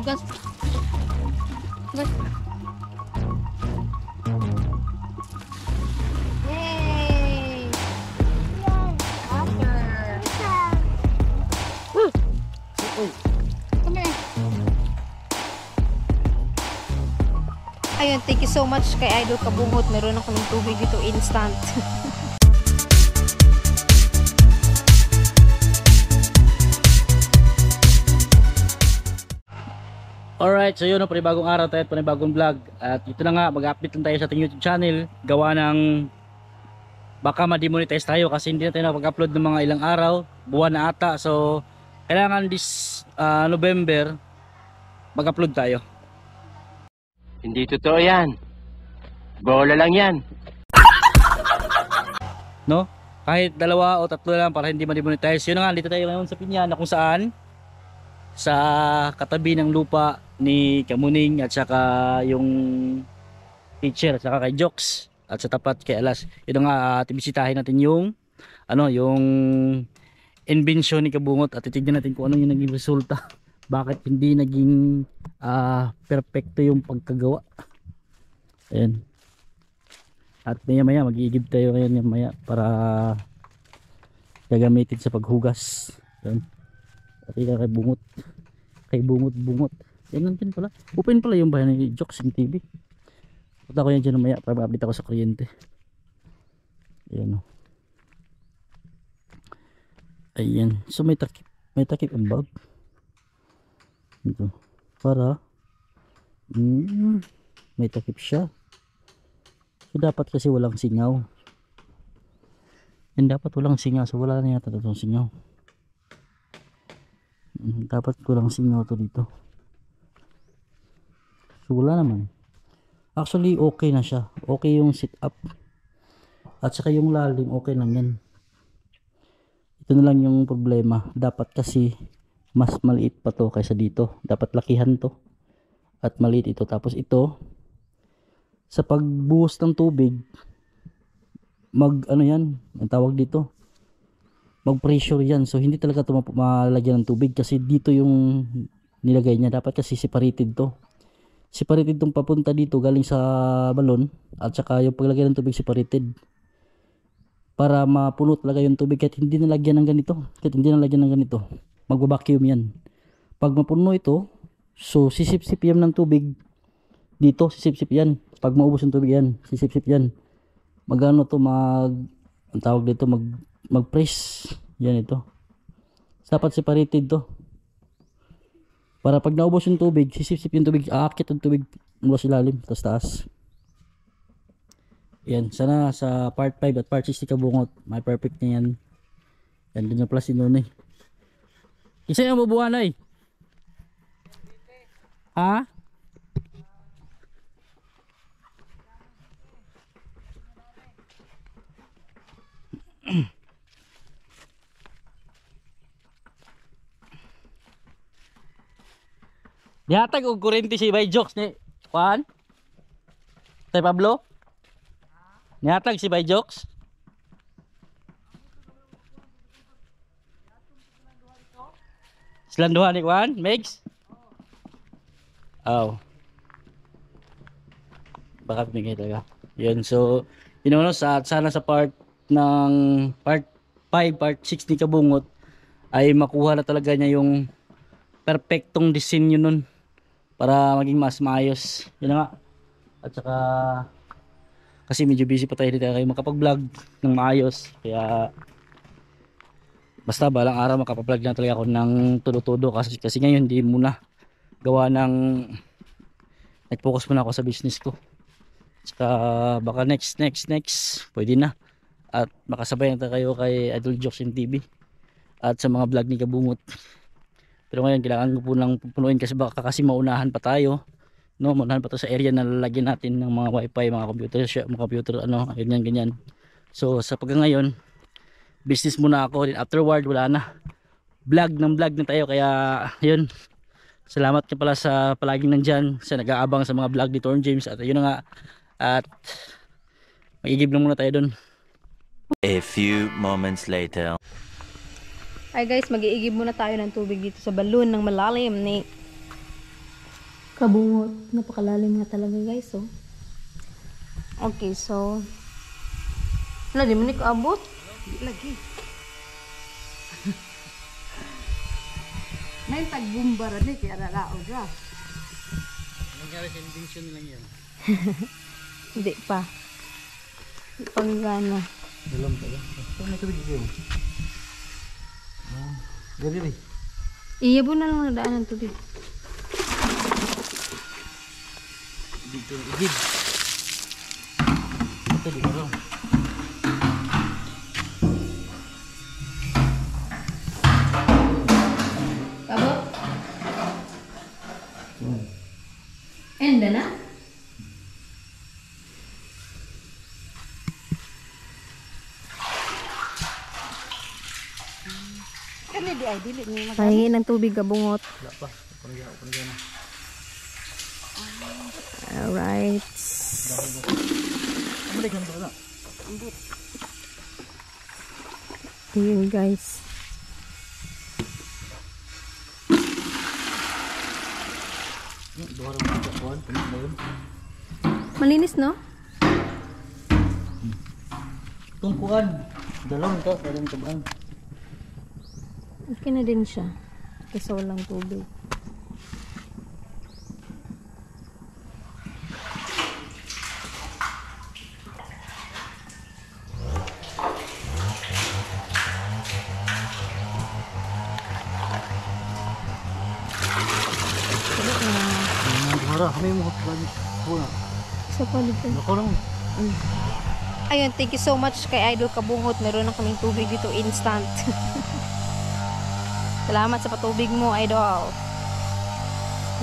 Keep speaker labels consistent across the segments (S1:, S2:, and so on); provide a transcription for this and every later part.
S1: Hugas. Hugas. Yay! Water. Come here. Ayun, thank you so much kay Idol Kabungot. Meron ako ng tubig dito instant.
S2: Alright, so yun, panibagong araw tayo at panibagong vlog. At ito na nga, mag-update lang tayo sa ating YouTube channel. Gawa ng baka ma-demonetize tayo kasi hindi na tayo nakapag-upload ng mga ilang araw, buwan na ata. So kailangan this November mag-upload tayo.
S3: Hindi totoo yan. Bola lang yan.
S2: No? Kahit dalawa o tatlo lang para hindi ma-demonetize. Yun na nga, dito tayo ngayon sa Piña na kung saan sa katabi ng lupa ni Kamuning at saka yung teacher at saka kay Jokes at sa tapat kay Alas. Yun nga, bisitahin natin yung yung invention ni Kabungot at titignan natin kung ano yung naging resulta. Bakit hindi naging perfecto yung pagkagawa. Ayan. At maya maya mag-iigib tayo ngayon maya para gagamitin sa paghugas. Ayan. At kay Bungot. Kay Bungot. Yan lang din pala. Open pala yung bahay ni Jokes in TV. Punta ko yan dyan maya para ma-update ako sa kuryente. Ayan o. Ayan. So may takip ang bag. Ito. Para may takip siya. So dapat kasi walang singaw. Yan dapat walang singaw. So wala na yata itong singaw. Dapat kulang singaw to dito. So wala naman. Actually okay na siya. Okay yung sit up. At saka yung lalim okay lang yan. Ito na lang yung problema. Dapat kasi mas maliit pa to kaysa dito. Dapat lakihan to. At maliit ito. Tapos ito sa pagbuhos ng tubig yan ang tawag dito, mag pressure yan. So hindi talaga ito malagyan ng tubig kasi dito yung nilagay niya. Dapat kasi separated to. Separated tong papunta dito galing sa balon at saka yung paglagay ng tubig separated para mapuno talaga yung tubig. Kahit hindi nalagyan ng ganito, magba-vacuum yan. Pag mapuno ito, so sisip-sip yan ng tubig dito, sisip-sip yan. Pag maubos yung tubig yan, sisip-sip yan. Ang tawag dito, mag-press yan ito. Dapat separated to para pag naubos yung tubig, sisip-sip yung tubig, aakit yung tubig mula sa ilalim, taas. Yan, sana sa part 5 at part 6 ni Kabungot, may perfect na yan. Yan, din yung plus inunay. Isa yung mabuhan ay? Ha? Dihatag og kurente si Bay Jokes ni Juan. Tay Pablo? Dihatag si Bay Jokes. Silang duha ni Juan, Megs? Oh. Baka bigay talaga. Yun, so sana sa part 5, part 6 ni Kabungot ay makuha na talaga niya yung perfectong disenyo nun para maging mas maayos. Yun na nga. At saka kasi medyo busy pa tayo, hindi tayo makapag-vlog ng maayos, kaya basta balang araw makapag-vlog na talaga ako ng todo-todo kasi ngayon hindi muna gawa ng nag-focus muna ako sa business ko. At saka baka next pwede na at makasabay na kayo kay Idol Jokes in TV at sa mga vlog ni Kabungot. Pero ngayon kailangan ko po lang punuin kasi baka kasi maunahan pa tayo, no? Maunahan pa tayo sa area na lalagyan natin ng mga wifi, mga computer, ganyan. So sa pagka ngayon business muna ako, din afterward wala na, vlog na tayo. Kaya yun, salamat ka pala sa palaging nandyan, sa nag-aabang sa mga vlog ni Torn James. At yun na nga, at mag-igib lang muna tayo dun.
S3: A few moments later.
S1: Ay guys, mag-iigib muna tayo ng tubig dito sa balon ng malalim ni kabungot. Napakalalim nga talaga guys, oh. Okay, so wala, di mo ni kaabot.
S4: Di lagi. May tagbumbaran ni kaya nalao dyan.
S2: Nangyari sa invention lang yan.
S1: Hindi pa. Hindi pa gana.
S2: Dalam tayo. Saan may tubig dito? Gari rin.
S1: Iyabo na lang na daan ng tubig.
S2: Dito, igid. Ito, di ba?
S1: Kabot? Enda na?
S4: Kani di ay dili ni mag.
S1: Pahingi ng tubig kabungot.
S2: Wala pa. Panagyan na.
S1: Alright.
S2: Balik ka na.
S1: Yun guys.
S2: Duha rin mga kakuhan. Pumis na yun.
S1: Malinis, no?
S2: Tungkuan. Dalawang ito. Dalawang tabaan.
S1: Okay na din siya. Kasi walang tubig.
S2: Duhara. Kami mo hotlan. Huna.
S1: Sa paligid.
S2: Nako lang.
S1: Ayun, thank you so much kay Idol Kabungot. Meron na kaming tubig dito instant. Salamat sa patubig mo, Idol.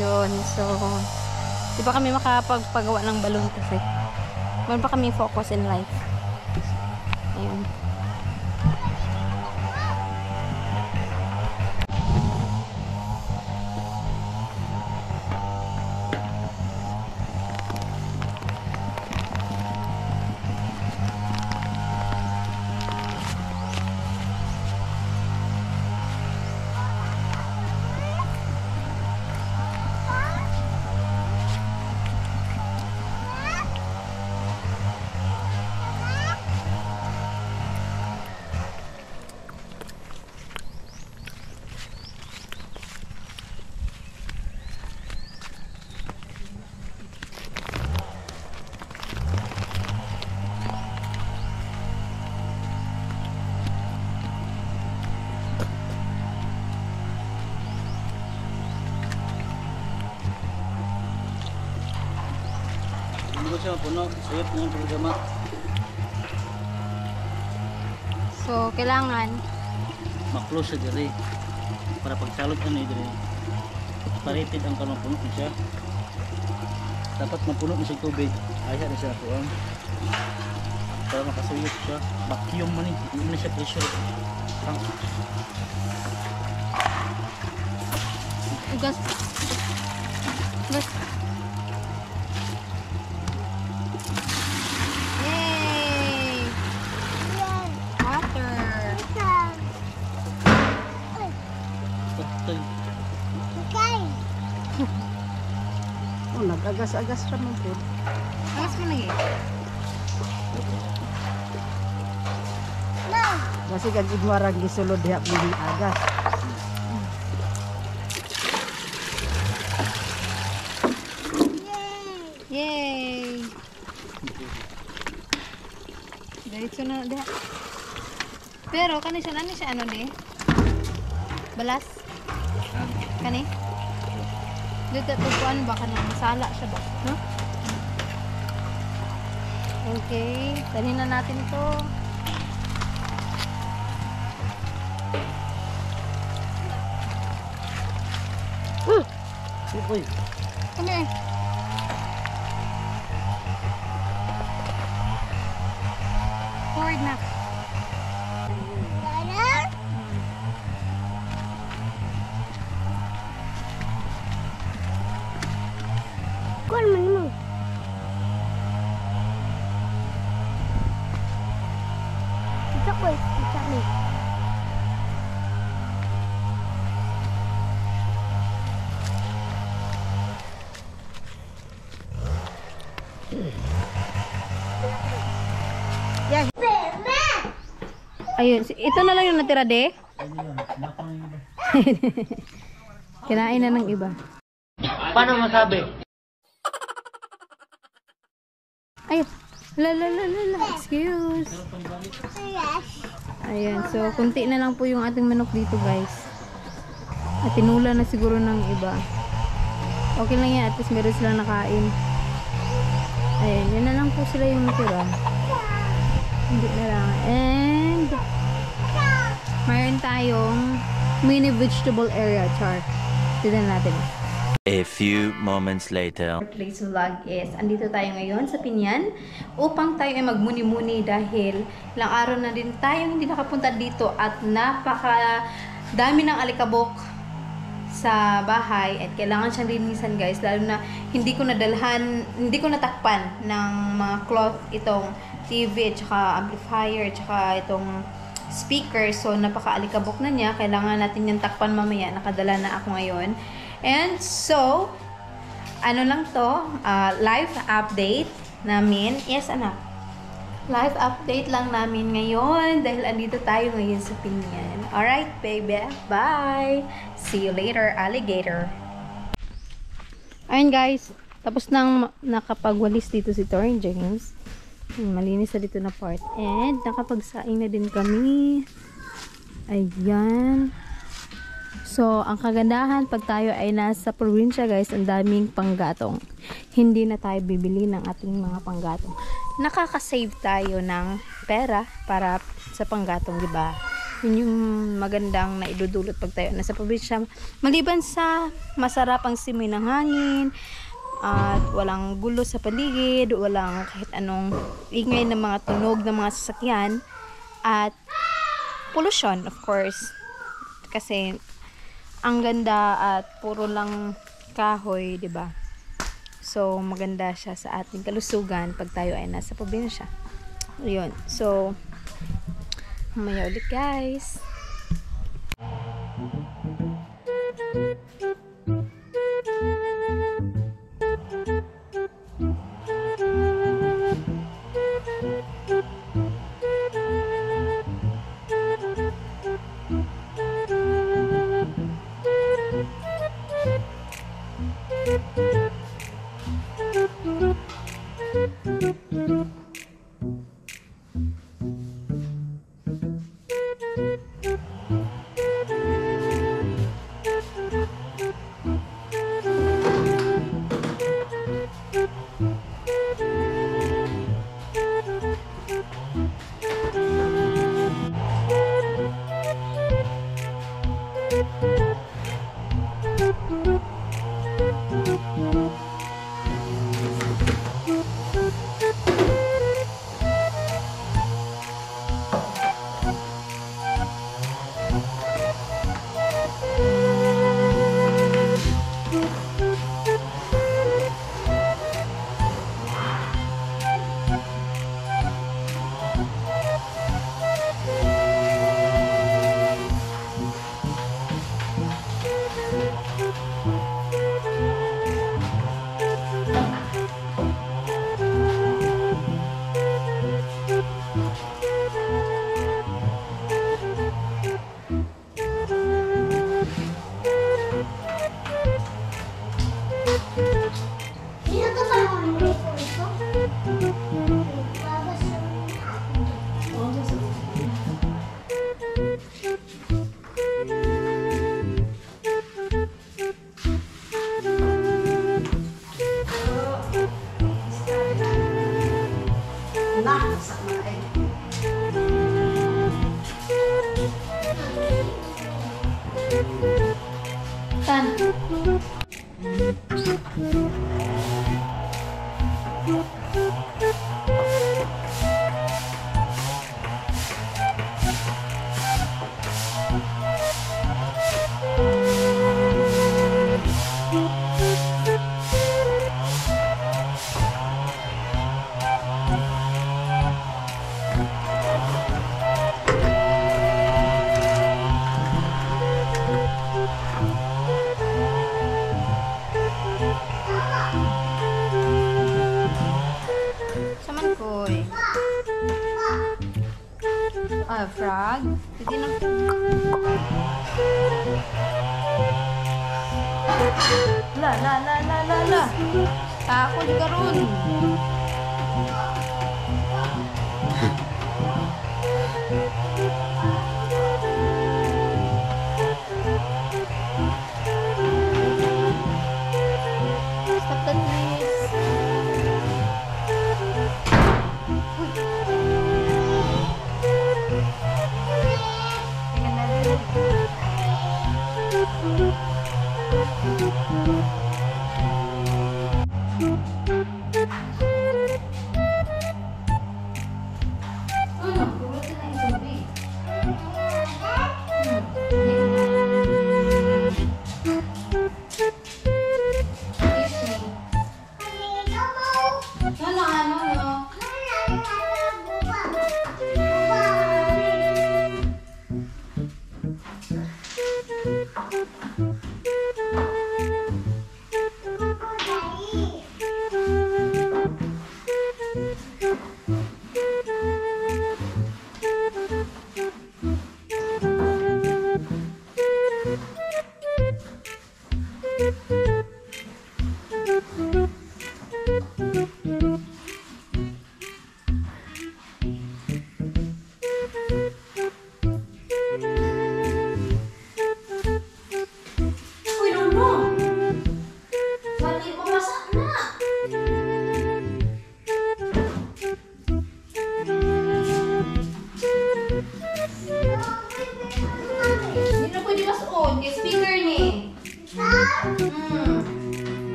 S1: Yun, so di pa kami makapagpagawa ng balon kasi meron pa kami focus in life. Ayun.
S2: Hindi ko siya mapuno. Sayot na yung programa.
S1: So, kailangan
S2: Ma-close siya diri. Para pagsalot ka na diri. Paritid ang kanong puno na siya. Dapat mapuno na siya tubig. Ayha na siya kuang. Para makasuyot siya. Vacuum man eh. Hindi na siya pressure. Parang
S1: ugas. Ugas. Yay! Water.
S2: patay.
S4: Oh, nagagas-agas ra man pud.
S1: Agas ko lagi.
S4: Kasi kag igwarang gisulod diha bihi agas.
S1: Yay! Diretso na diha. Pero kani siya nani siya ano di? Balas. Kani? Dito tupuan ba kanang masala siya ba? No? Okay, tanin na natin ito.
S2: Uy.
S1: Kani? Forward na.
S5: Kuan man mo. Kita ko, kita ni.
S1: Ayun, ito na lang yung natira, de. Kinain na ng iba.
S3: Paano masabi?
S1: Ayun. Excuse. Ayan, so kunti na lang po yung ating manok dito, guys. At tinula na siguro ng iba. Okay lang yan, at least meron silang nakain. Ayan, yan na lang po sila yung natira. Hindi na lang. And mayroon tayong mini vegetable area, char. Tignan natin.
S3: A few moments later.
S1: Today's vlog is, andito tayo ngayon sa Pinyan upang tayo ay magmuni-muni dahil ilang araw na din tayo hindi nakapunta dito at napaka dami ng alikabok sa bahay at kailangan siyang linisan, guys, lalo na hindi ko natakpan ng mga cloth itong TV at saka amplifier at saka itong speaker, so napaka-alikabok na niya. Kailangan natin yung takpan mamaya. Nakadala na ako ngayon. And so, ano lang to, live update namin. Yes, anak. Live update lang namin ngayon dahil andito tayo ngayon sa Pinyan. Alright, baby. Bye! See you later, alligator. Ayun, guys. Tapos nang nakapagwalis dito si Torrin James. Malinis na dito na part. And nakapagsaing na din kami. Ayan. So, ang kagandahan pag tayo ay nasa probinsya, guys, ang daming panggatong. Hindi na tayo bibili ng ating mga panggatong. Nakaka-save tayo ng pera para sa panggatong, di ba? Yun yung magandang naidudulot pag tayo nasa probinsya. Maliban sa masarap ang simoy ng hangin, at walang gulo sa paligid, walang kahit anong ingay ng mga tunog ng mga sasakyan, at pollution, of course. Kasi ang ganda at puro lang kahoy, 'di ba? So maganda siya sa ating kalusugan pag tayo ay nasa probinsya. Ayun. So mamaya ulit, guys. Murag. Sige na. La. Tako di karon. Stop that please.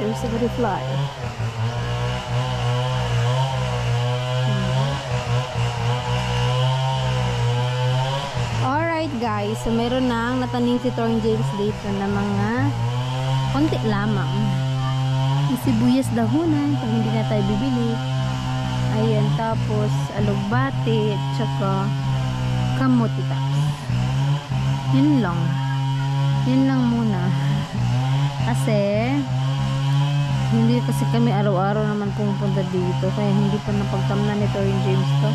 S4: There's a butterfly.
S1: Alright guys, so meron nang natanim si Torn James dito na mga konti lamang. Yung sibuyas dahunan, pag hindi na tayo bibili. Ayan, tapos alugbati, tsaka kamuti tops. Yun lang. Yun lang muna. Kasi hindi kasi kami araw-araw naman pumupunta dito, kaya hindi pa napagtamnan ni Torn James to.